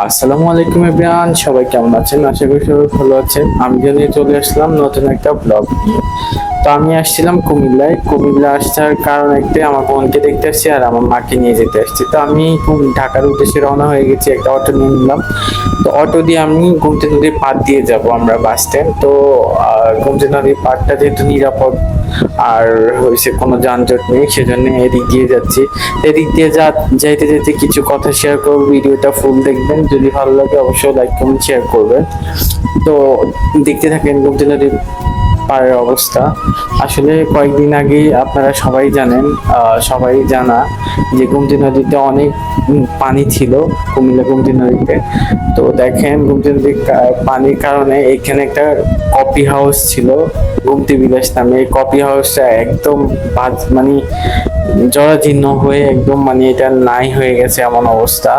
আসসালামু আলাইকুম এভরিওয়ান, সবাই কেমন আছেন? আশা করি সবাই ভালো আছেন। আমি নিয়ে চলে আসলাম নতুন একটা ব্লগ নিয়ে। তো আমি আসছিলাম কুমিল্লায়। কুমিল্লা আসার কারণ একটাই, আমার বোনকে দেখতে আসছি আর আমার মাকে নিয়ে যেতে আসছি। তো আমি ঢাকার উদ্দেশ্যে রওনা হয়ে গেছি, একটা অটো নিয়ে নিলাম। তো অটো দিয়ে আমি গোমতী নদীর পাড় দিয়ে যাব আমরা বাস স্ট্যান্ড। তো গোমতী নদীর পাড়টা যেহেতু নিরাপদ আর হয়েছে কোনো যানজট নেই, সেজন্য এদিক দিয়ে যাচ্ছি। এদিক দিয়ে যাইতে যেতে কিছু কথা শেয়ার করবো, ভিডিওটা ফুল দেখবেন। যদি ভালো লাগে অবশ্যই লাইক কমেন্ট শেয়ার করবেন। তো দেখতে থাকেন গোমতী নদীর পাড়ের অবস্থা। আসলে কয়েকদিন আগে আপনারা সবাই জানেন, সবাই জানা যে গোমতী নদীতে অনেক পানি ছিল, কুমিল্লা গোমতী নদীতে। তো দেখেন গোমতী নদীর পানির কারণে এখানে একটা কফি হাউস ছিল গোমতী বিলাস নামে। এই কফি হাউসটা একদম মানে জরাজীর্ণ হয়ে একদম মানে এটা নাই হয়ে গেছে এমন অবস্থা।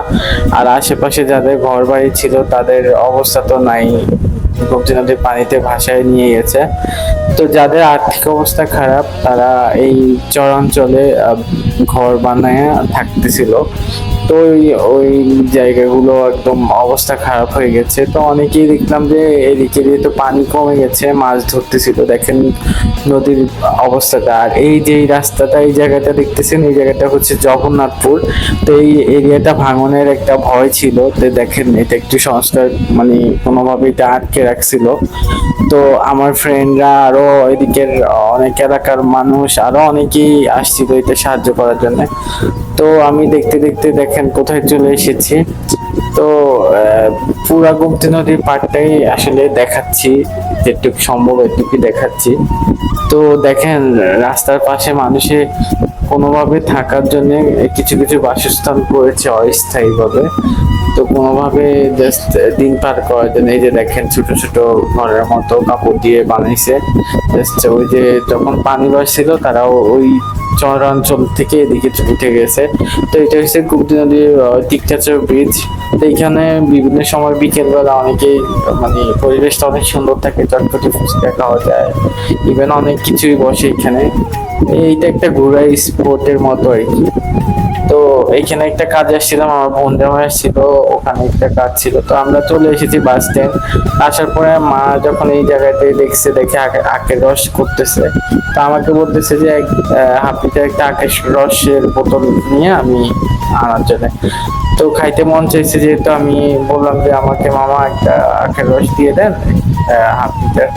আর আশেপাশে যাদের ঘর বাড়ি ছিল তাদের অবস্থা তো নাই, গোমতী নদীর পানিতে ভাসায় নিয়ে গেছে। তো যাদের আর্থিক অবস্থা খারাপ তারা এই চরাঞ্চলে ঘর বানায় থাকতেছিল। তো ওই জায়গাগুলো একদম অবস্থা খারাপ হয়ে গেছে। তো অনেকেই দেখলাম যে এদিকে যেহেতু পানি কমে গেছে মাছ ধরতেছিল। দেখেন নদীর অবস্থাটা। আর এই যে রাস্তাটা, এই জায়গাটা দেখতেছেন, এই জায়গাটা হচ্ছে জগন্নাথপুর। তো এই এরিয়াটা ভাঙনের একটা ভয় ছিল। তো দেখেন এটা একটু সংস্কার মানে কোনোভাবে এটা আটকে রাখছিল। তো আমার ফ্রেন্ডরা আরো এদিকের অনেক এলাকার মানুষ আরো অনেকেই আসছিল এটা সাহায্য করার জন্য। তো আমি দেখতে দেখতে দেখেন কোথায় চলে এসেছি। তো পুরা গোমতী নদীর পাড়টাই আসলে দেখাচ্ছি, যেটুকু সম্ভব এটুকু দেখাচ্ছি। তো দেখেন রাস্তার পাশে মানুষে কোনোভাবে থাকার জন্য কিছু কিছু বাসস্থান করেছে অস্থায়ীভাবে। তো কোনোভাবে জাস্ট দিন পার করার জন্য এই যে দেখেন ছোট ছোট ঘরের মতো কাপড় দিয়ে বানাইছে। জাস্ট ওই যে যখন পানি বাড়ছিল তারাও ওই চরাঞ্চল থেকে এদিকে উঠে গেছে। তো এটা হচ্ছে গোমতী নদীর টিকচাচর ব্রিজ। তো এখানে বিভিন্ন সময় বিকেল বেলা অনেকেই মানে পরিবেশটা অনেক সুন্দর থাকে, চটপটি ফুচকা খাওয়া যায়, ইভেন অনেক কিছুই বসে এখানে। এইটা একটা ঘোরার স্পটের মতো আর কি। তো এইখানে একটা কাজ আসছিলাম, আমার বোন জামাই আসছিল, ওখানে একটা কাজ ছিল। তো আমরা চলে এসেছি বাস স্ট্যান্ড। আসার পরে মা যখন এই জায়গাতে দেখছে, দেখে আখের রস করতেছে। তো আমাকে বলতেছে যে হাফ লিটার একটা আখের রসের বোতল নিয়ে আমি আনার জন্য। তো খাইতে মন চাইছে, যেহেতু আমি বললাম যে আমাকে মামা একটা আখের রস দিয়ে দেন হাফ লিটার।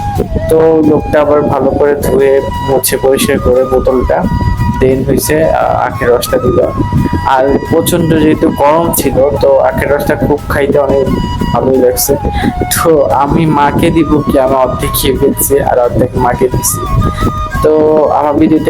তো লোকটা আবার ভালো করে ধুয়ে মুছে পরিষ্কার করে বোতলটা দেন হয়েছে আখের রসটা দিল। আর প্রচন্ড যেহেতু গরম ছিল, তো আখের রসটা খুব খাইতে অনেক ভালোই লাগছে। তো আমি মাকে দিব কি, আমি অর্ধেক খেয়ে ফেলছি আর অর্ধেক মাকে দিছি। তো আমার ভিডিওতে